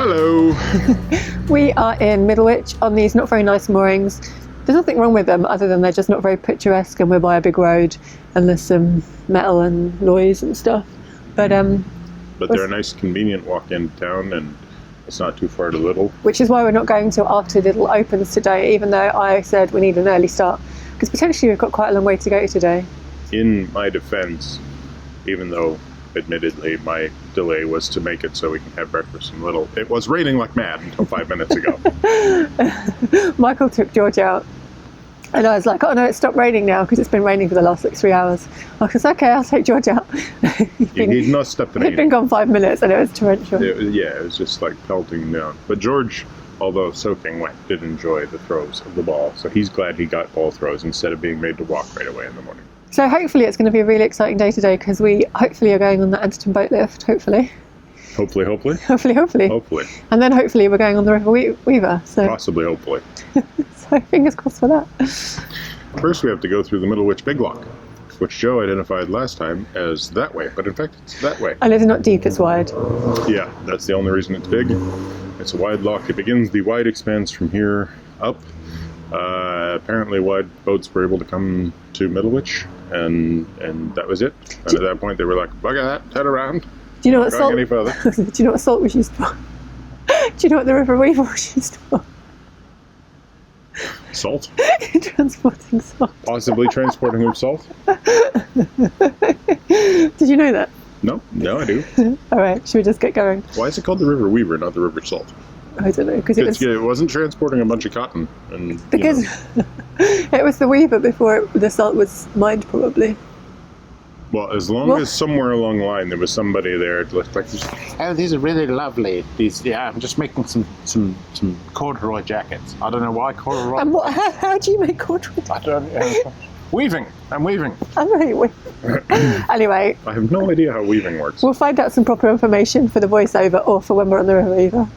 Hello. We are in Middlewich on these not very nice moorings. There's nothing wrong with them other than they're just not very picturesque, and we're by a big road and there's some metal and noise and stuff. But they're a nice convenient walk in town, and it's not too far to Little. Which is why we're not going till after Little opens today, even though I said we need an early start, because potentially we've got quite a long way to go today. In my defense, even though admittedly my delay was to make it so we can have breakfast in Little, it was raining like mad until 5 minutes ago. Michael took George out, and I was like, oh no, it stopped raining now, because it's been raining for the last 3 hours. I was okay, I'll take George out. You need not stop the rain. He'd been gone 5 minutes and it was torrential. It was just like pelting down. But George, although soaking wet, did enjoy the throws of the ball, so he's glad he got ball throws instead of being made to walk right away in the morning. So hopefully it's going to be a really exciting day today, because we hopefully are going on the Anderton Boat Lift, hopefully. Hopefully. And then hopefully we're going on the River Weaver. So. Possibly, hopefully. So fingers crossed for that. First we have to go through the Middlewich Big Lock, which Joe identified last time as that way, but in fact it's that way. And it's not deep, it's wide. Yeah, that's the only reason it's big. It's a wide lock. The wide expands from here up. Apparently wide boats were able to come to Middlewich, and that was it. And at that point they were like, bugger that, turn around. Do you know what salt? Any further. Do you know what salt was used for? Do you know what the River Weaver was used for? Salt? Transporting salt. Possibly transporting of salt? Did you know that? No, I do. All right, should we just get going? Why is it called the River Weaver, not the River Salt? I don't know, because it wasn't transporting a bunch of cotton. Because it was the Weaver before the salt was mined, probably. Well, as long as somewhere along the line there was somebody there, it looked like, oh, these are really lovely. I'm just making some corduroy jackets. I don't know why corduroy. And how do you make corduroy? I don't know. Weaving. I'm weaving. I'm really weaving. Anyway. I have no idea how weaving works. We'll find out some proper information for the voiceover or for when we're on the River Weaver.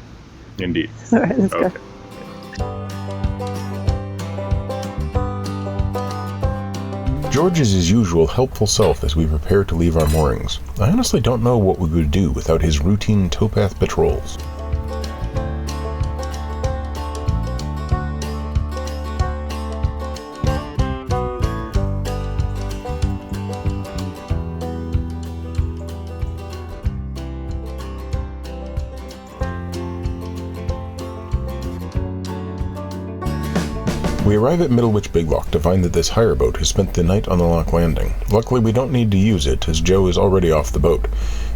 Indeed. All right, let's go. George is his usual helpful self as we prepare to leave our moorings. I honestly don't know what we would do without his routine towpath patrols. We arrive at Middlewich Big Lock to find that this hire boat has spent the night on the lock landing. Luckily we don't need to use it, as Joe is already off the boat.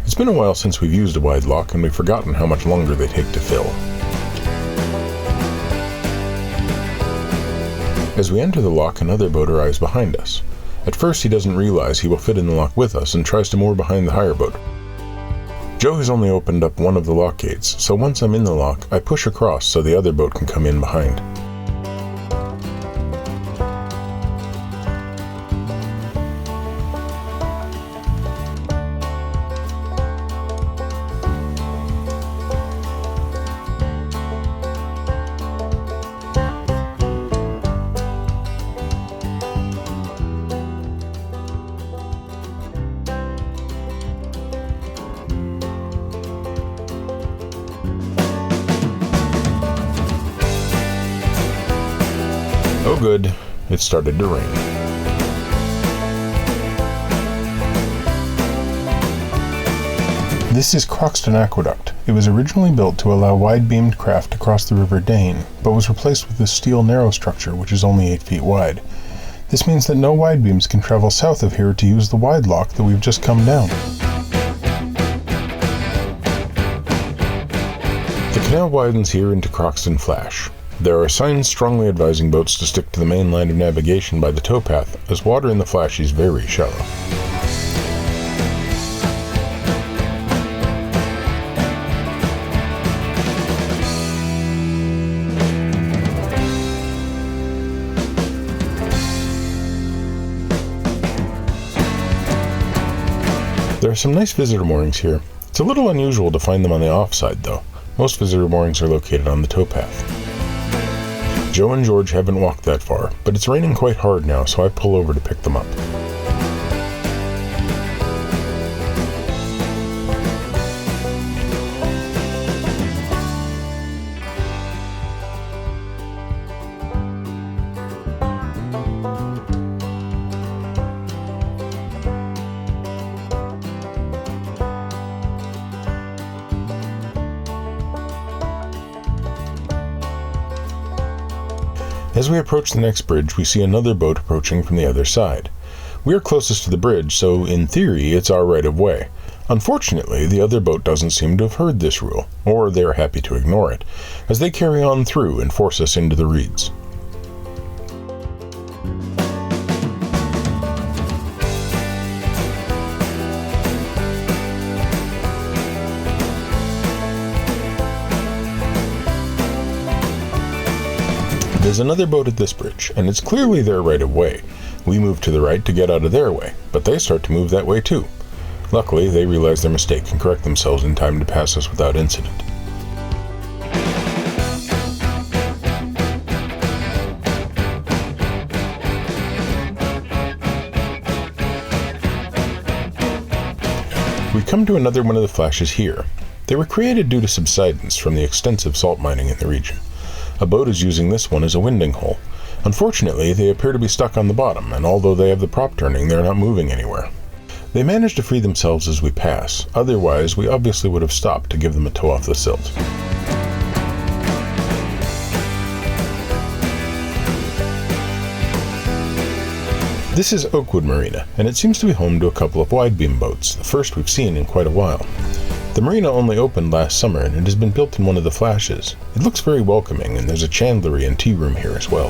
It's been a while since we've used a wide lock, and we've forgotten how much longer they take to fill. As we enter the lock, another boat arrives behind us. At first he doesn't realize he will fit in the lock with us and tries to moor behind the hire boat. Joe has only opened up one of the lock gates, so once I'm in the lock, I push across so the other boat can come in behind. Oh good, it started to rain. This is Croxton Aqueduct. It was originally built to allow wide-beamed craft to cross the River Dane, but was replaced with this steel narrow structure which is only 8 feet wide. This means that no wide beams can travel south of here to use the wide lock that we've just come down. The canal widens here into Croxton Flash. There are signs strongly advising boats to stick to the main line of navigation by the towpath, as water in the Flash is very shallow. There are some nice visitor moorings here. It's a little unusual to find them on the offside though. Most visitor moorings are located on the towpath. Joe and George haven't walked that far, but it's raining quite hard now, so I pull over to pick them up. As we approach the next bridge, we see another boat approaching from the other side. We are closest to the bridge, so in theory it's our right of way. Unfortunately, the other boat doesn't seem to have heard this rule, or they are happy to ignore it, as they carry on through and force us into the reeds. There's another boat at this bridge, and it's clearly their right of way. We move to the right to get out of their way, but they start to move that way too. Luckily, they realize their mistake and correct themselves in time to pass us without incident. We come to another one of the flashes here. They were created due to subsidence from the extensive salt mining in the region. A boat is using this one as a winding hole. Unfortunately, they appear to be stuck on the bottom, and although they have the prop turning, they're not moving anywhere. They manage to free themselves as we pass, otherwise we obviously would have stopped to give them a tow off the silt. This is Oakwood Marina, and it seems to be home to a couple of wide beam boats, the first we've seen in quite a while. The marina only opened last summer, and it has been built in one of the flashes. It looks very welcoming, and there's a chandlery and tea room here as well.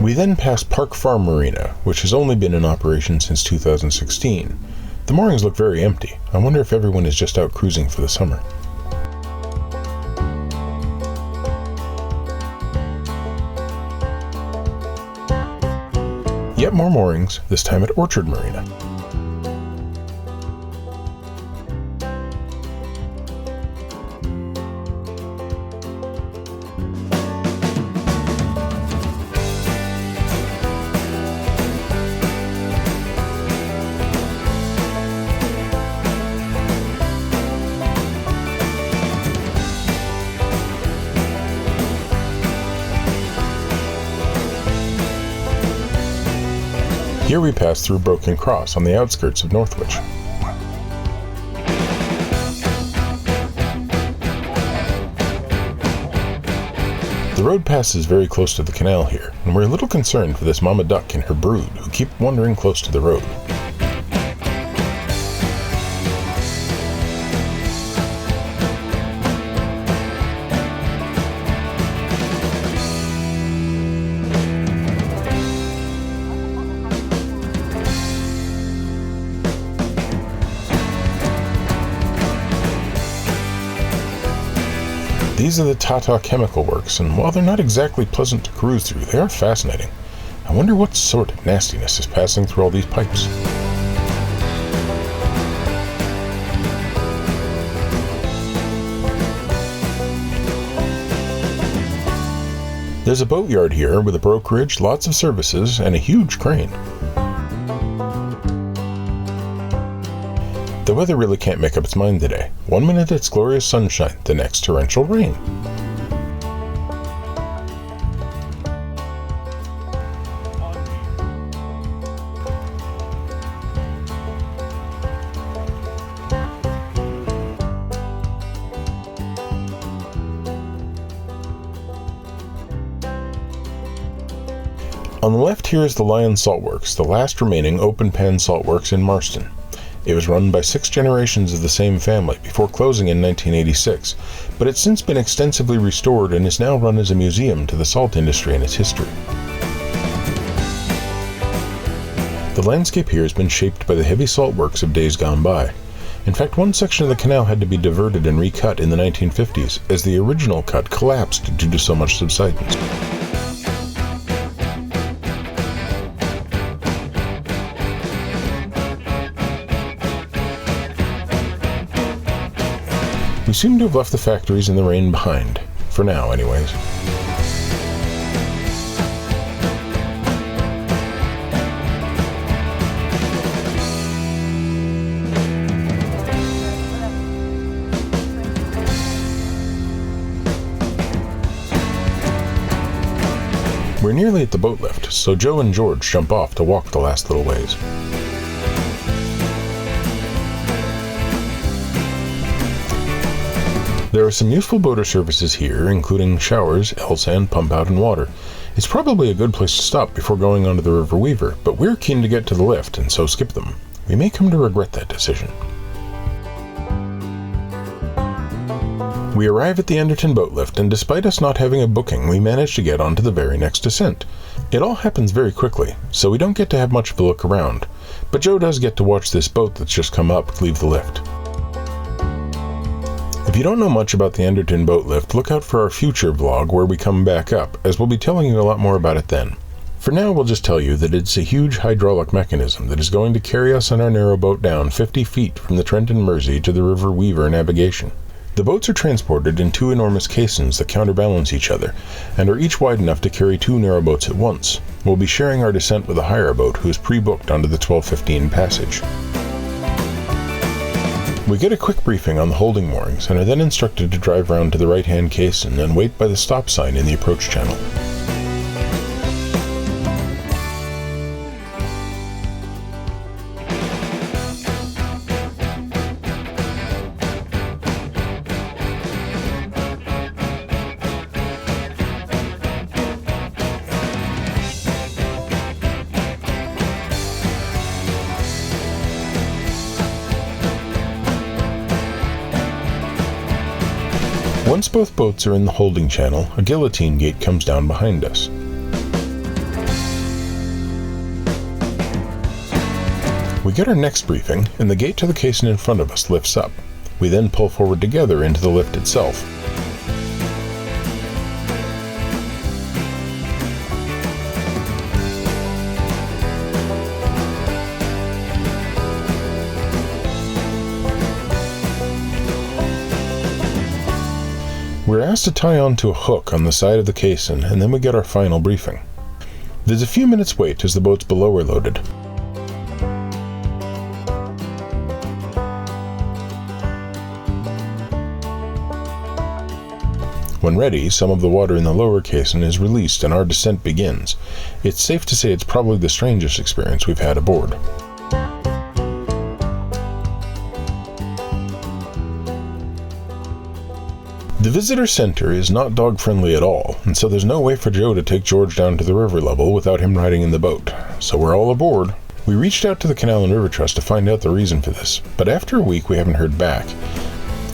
We then pass Park Farm Marina, which has only been in operation since 2016. The moorings look very empty. I wonder if everyone is just out cruising for the summer. Yet more moorings, this time at Orchard Marina. Here we pass through Broken Cross on the outskirts of Northwich. The road passes very close to the canal here, and we're a little concerned for this mama duck and her brood who keep wandering close to the road. These are the Tata Chemical Works, and while they're not exactly pleasant to cruise through, they are fascinating. I wonder what sort of nastiness is passing through all these pipes. There's a boatyard here with a brokerage, lots of services, and a huge crane. The weather really can't make up its mind today. 1 minute it's glorious sunshine, the next torrential rain. On the left here is the Lion Salt Works, the last remaining open-pan salt works in Marston. It was run by 6 generations of the same family before closing in 1986, but it's since been extensively restored and is now run as a museum to the salt industry and its history. The landscape here has been shaped by the heavy salt works of days gone by. In fact, one section of the canal had to be diverted and recut in the 1950s, as the original cut collapsed due to so much subsidence. We seem to have left the factories and the rain behind. For now, anyways. We're nearly at the boat lift, so Joe and George jump off to walk the last little ways. There are some useful boater services here, including showers, L-sand, pump out, and water. It's probably a good place to stop before going onto the River Weaver, but we're keen to get to the lift, and so skip them. We may come to regret that decision. We arrive at the Anderton Boat Lift, and despite us not having a booking, we manage to get onto the very next descent. It all happens very quickly, so we don't get to have much of a look around, but Joe does get to watch this boat that's just come up leave the lift. If you don't know much about the Anderton Boat Lift, look out for our future vlog where we come back up, as we'll be telling you a lot more about it then. For now, we'll just tell you that it's a huge hydraulic mechanism that is going to carry us and our narrow boat down 50 feet from the Trent and Mersey to the River Weaver navigation. The boats are transported in 2 enormous caissons that counterbalance each other, and are each wide enough to carry 2 narrow boats at once. We'll be sharing our descent with a hire boat who is pre-booked onto the 12:15 passage. We get a quick briefing on the holding moorings, and are then instructed to drive round to the right-hand caisson and wait by the stop sign in the approach channel. Once both boats are in the holding channel, a guillotine gate comes down behind us. We get our next briefing, and the gate to the caisson in front of us lifts up. We then pull forward together into the lift itself. We're asked to tie onto a hook on the side of the caisson, and then we get our final briefing. There's a few minutes wait as the boats below are loaded. When ready, some of the water in the lower caisson is released and our descent begins. It's safe to say it's probably the strangest experience we've had aboard. The visitor center is not dog-friendly at all, and so there's no way for Joe to take George down to the river level without him riding in the boat. So we're all aboard. We reached out to the Canal and River Trust to find out the reason for this, but after a week we haven't heard back.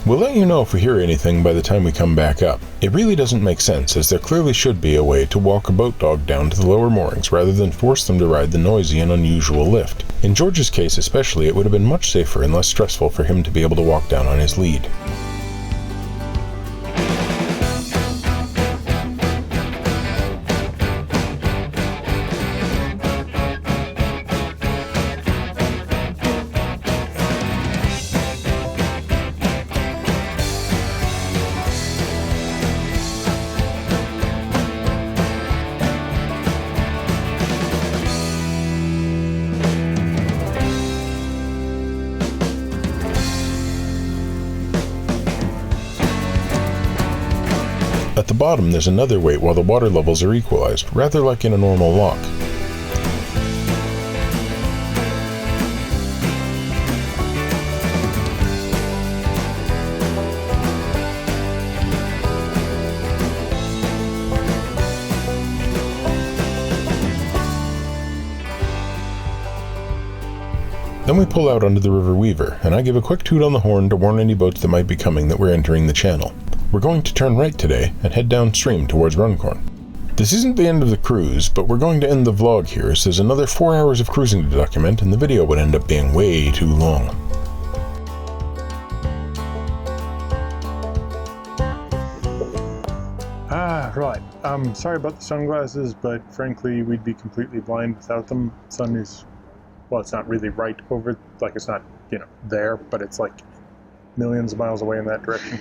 We'll let you know if we hear anything by the time we come back up. It really doesn't make sense, as there clearly should be a way to walk a boat dog down to the lower moorings rather than force them to ride the noisy and unusual lift. In George's case especially, it would have been much safer and less stressful for him to be able to walk down on his lead. At the bottom there's another wait while the water levels are equalized, rather like in a normal lock. Then we pull out onto the River Weaver, and I give a quick toot on the horn to warn any boats that might be coming that we're entering the channel. We're going to turn right today and head downstream towards Runcorn. This isn't the end of the cruise, but we're going to end the vlog here, so there's another 4 hours of cruising to document, and the video would end up being way too long. Right. Sorry about the sunglasses, but frankly, we'd be completely blind without them. Sun is, well, it's not really right over, like it's not, there, but it's like millions of miles away in that direction.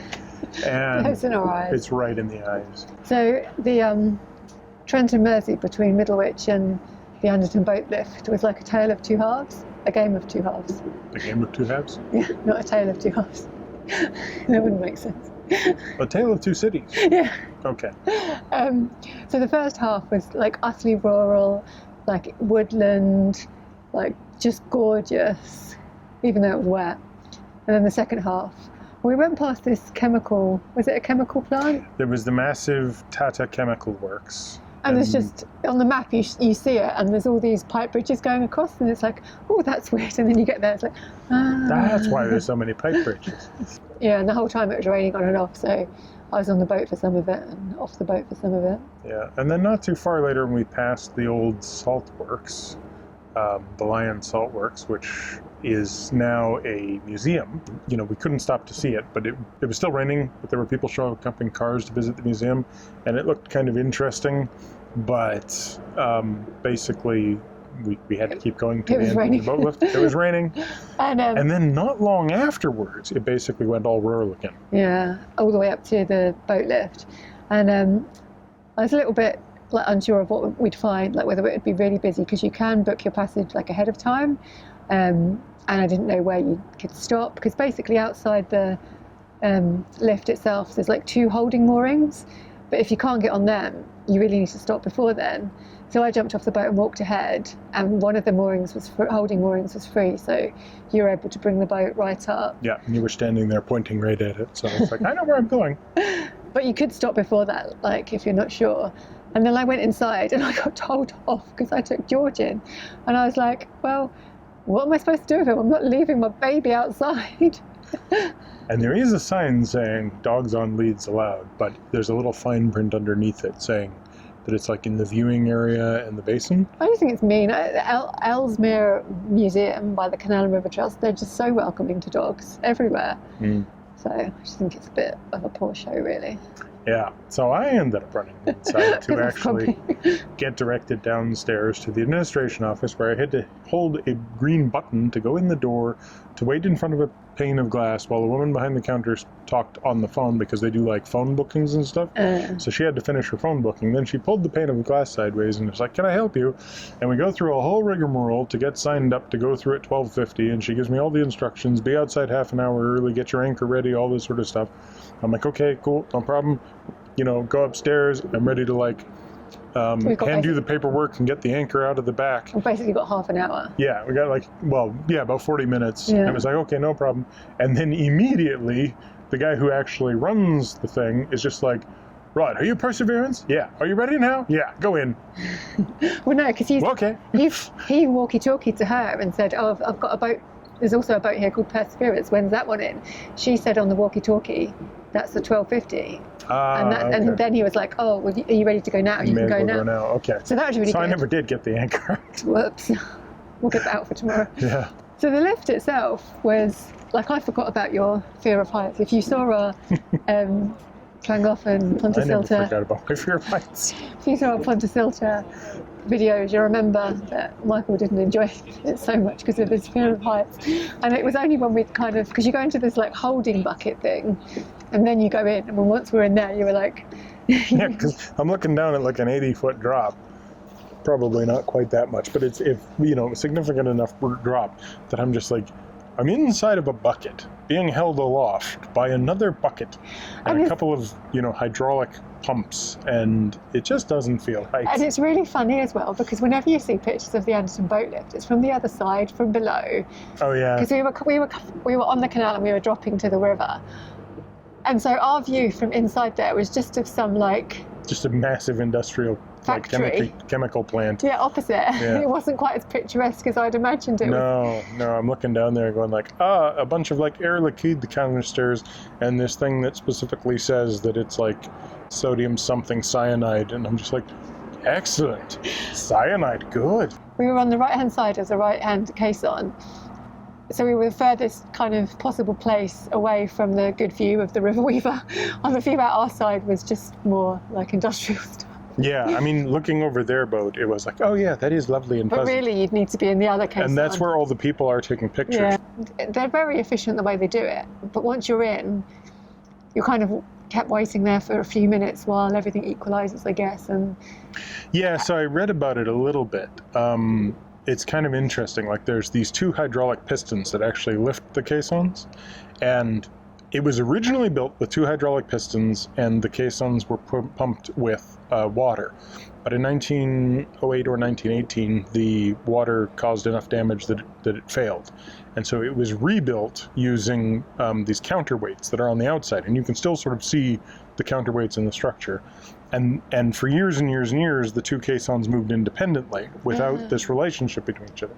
And It's in our eyes. It's right in the eyes. So the Trent and Mersey between Middlewich and the Anderton Boat Lift was like a tale of two halves, a game of two halves. A game of two halves? Yeah, not a tale of two halves. That wouldn't make sense. A tale of two cities? Yeah. Okay. So the first half was like utterly rural, like woodland, like just gorgeous, even though it was wet. And then the second half We went past this chemical, was it a chemical plant? There was the massive Tata Chemical Works. And there's just, on the map you see it, and there's all these pipe bridges going across, and it's like, oh, that's weird. And then you get there, it's like, ah. That's why there's so many pipe bridges. Yeah, and the whole time it was raining on and off, so I was on the boat for some of it and off the boat for some of it. Yeah, and then not too far later when we passed the old salt works, the Lion Salt Works, which is now a museum. You know, we couldn't stop to see it, but it was still raining, but there were people showing up in cars to visit the museum, and it looked kind of interesting, but basically we had to keep going to the end of the boat lift. It was raining. And then not long afterwards, it basically went all rural again. Yeah, all the way up to the boat lift. And I was a little bit unsure of what we'd find, like whether it would be really busy, because you can book your passage like ahead of time. And I didn't know where you could stop, because basically outside the lift itself, there's like 2 holding moorings. But if you can't get on them, you really need to stop before then. So I jumped off the boat and walked ahead, and one of the moorings holding moorings was free, so you were able to bring the boat right up. Yeah, and you were standing there pointing right at it, so it's like, I know where I'm going. But you could stop before that, like if you're not sure. And then I went inside and I got told off because I took George in, and I was like, well, what am I supposed to do with him? I'm not leaving my baby outside. And there is a sign saying dogs on leads allowed, but there's a little fine print underneath it saying that it's like in the viewing area and the basin. I just think it's mean. Ellesmere Museum by the Canal and River Trust, they're just so welcoming to dogs everywhere. So I just think it's a bit of a poor show, really. Yeah, so I ended up running inside to actually get directed downstairs to the administration office, where I had to hold a green button to go in the door, to wait in front of a pane of glass while the woman behind the counter talked on the phone, because they do like phone bookings and stuff. So she had to finish her phone booking. Then she pulled the pane of glass sideways and was like, can I help you? And we go through a whole rigmarole to get signed up to go through at 12:50, and she gives me all the instructions: be outside half an hour early, get your anchor ready, all this sort of stuff. I'm like, okay, cool, no problem. You know, go upstairs. I'm ready to like hand you the paperwork and get the anchor out of the back. We've basically got half an hour. Yeah, we got like, well, yeah, about 40 minutes. Yeah. And it was like, okay, no problem. And then immediately, the guy who actually runs the thing is just like, right, are you Perseverance? Yeah. Are you ready now? Yeah, go in. Well, no, because okay. he walkie-talkied to her and said, oh, I've got a boat. There's also a boat here called Perseverance. When's that one in? She said on the walkie-talkie, that's the 12:50. And then he was like, oh, well, are you ready to go now? You can go now. Okay. So that was really good. I never did get the anchor. Whoops. We'll get that out for tomorrow. Yeah. So the lift itself was, like, I forgot about your fear of heights. If you saw our Llangollen Pontysilta... I never forgot about my fear of heights. If you saw our Pontysilta videos, you'll remember that Michael didn't enjoy it so much because of his fear of heights. And it was only when we kind of... Because you go into this, like, holding bucket thing, and then you go in, and once we're in there, you were like... Yeah, because I'm looking down at, like, an 80-foot drop. Probably not quite that much, but it's, if you know, significant enough drop that I'm just like, I'm inside of a bucket being held aloft by another bucket and a couple of, you know, hydraulic pumps, and it just doesn't feel right. And it's really funny as well, because whenever you see pictures of the Anderton Boat Lift, it's from the other side, from below. Oh yeah. Because we were on the canal and we were dropping to the river, and so our view from inside there was just of some like just a massive industrial factory, like chemical plant. Yeah, opposite. Yeah. It wasn't quite as picturesque as I'd imagined it. No, I'm looking down there going like, a bunch of like air liquide canisters and this thing that specifically says that it's like sodium something cyanide, and I'm just like, excellent, cyanide, good. We were on the right-hand side of the right-hand caisson, so we were the furthest kind of possible place away from the good view of the River Weaver. On the view at our side was just more like industrial stuff. Yeah, I mean, looking over their boat, it was like, oh yeah, that is lovely and pleasant. But really, you'd need to be in the other caisson. And that's where all the people are taking pictures. Yeah, they're very efficient the way they do it. But once you're in, you're kind of kept waiting there for a few minutes while everything equalizes, I guess. And yeah, so I read about it a little bit. It's kind of interesting. Like, there's these 2 hydraulic pistons that actually lift the caissons, and it was originally built with 2 hydraulic pistons, and the caissons were pumped with water. But in 1908 or 1918, the water caused enough damage that it failed. And so it was rebuilt using these counterweights that are on the outside, and you can still sort of see the counterweights in the structure. And for years and years and years, the two caissons moved independently without this relationship between each other.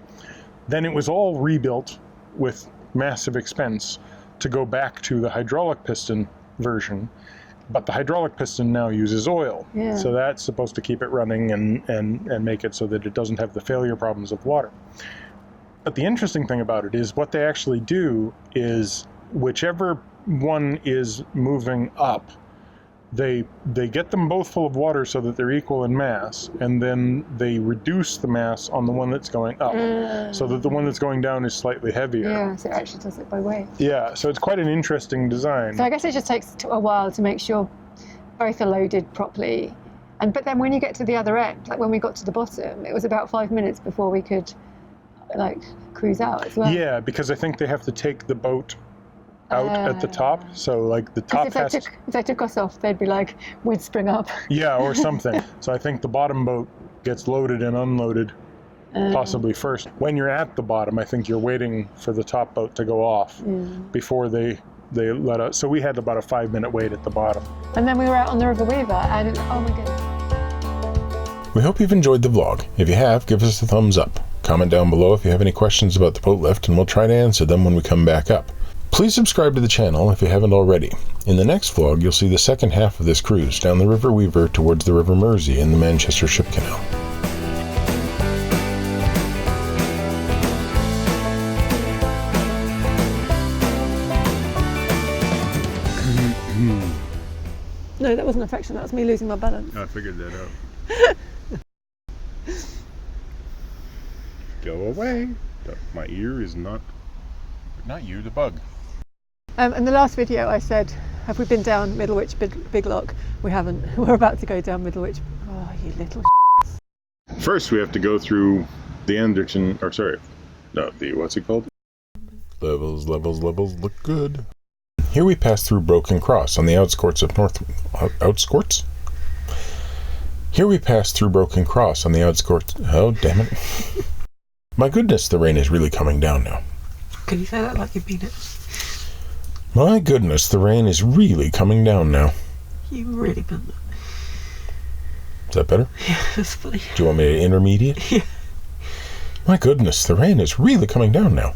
Then it was all rebuilt with massive expense to go back to the hydraulic piston version, but the hydraulic piston now uses oil. Yeah. So that's supposed to keep it running and make it so that it doesn't have the failure problems of water. But the interesting thing about it is what they actually do is whichever one is moving up, they get them both full of water so that they're equal in mass, and then they reduce the mass on the one that's going up so that the one that's going down is slightly heavier. Yeah, so it actually does it by weight. Yeah, so it's quite an interesting design. So I guess it just takes a while to make sure both are loaded properly. But then when you get to the other end, like when we got to the bottom, it was about 5 minutes before we could cruise out as well. Yeah, because I think they have to take the boat out at the top, so like the top if they took us off, they'd be like, we'd spring up. Yeah, or something. So I think the bottom boat gets loaded and unloaded possibly first. When you're at the bottom, I think you're waiting for the top boat to go off before they let us. So we had about a 5-minute wait at the bottom. And then we were out on the River Weaver, and oh my goodness. We hope you've enjoyed the vlog. If you have, give us a thumbs up. Comment down below if you have any questions about the boat lift, and we'll try to answer them when we come back up. Please subscribe to the channel if you haven't already. In the next vlog, you'll see the second half of this cruise down the River Weaver towards the River Mersey in the Manchester Ship Canal. No, that wasn't affection, that was me losing my balance. I figured that out. Go away. My ear is not you, the bug. In the last video I said, have we been down Middlewich Big Lock? We haven't. We're about to go down Middlewich. Oh, you little First, we have to go through the Anderton, what's it called? Levels look good. Here we pass through Broken Cross on the outskirts of outskirts? Here we pass through Broken Cross on the outskirts. Oh, damn it. My goodness, the rain is really coming down now. Can you say that like you mean it? My goodness, the rain is really coming down now. You really meant that. Is that better? Yeah, that's funny. Do you want me to intermediate? Yeah. My goodness, the rain is really coming down now.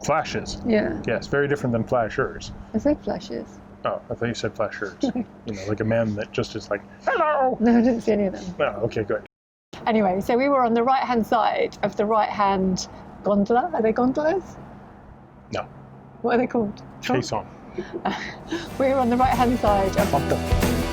Flashes. Yeah. Yes, very different than flashers. I said flashes. Oh, I thought you said flashers. Like a man that just is like, hello! No, I didn't see any of them. Oh, okay, good. Anyway, so we were on the right-hand side of the right-hand gondola. Are they gondolas? No. What are they called? Caisson. We were on the right-hand side of Bumped up.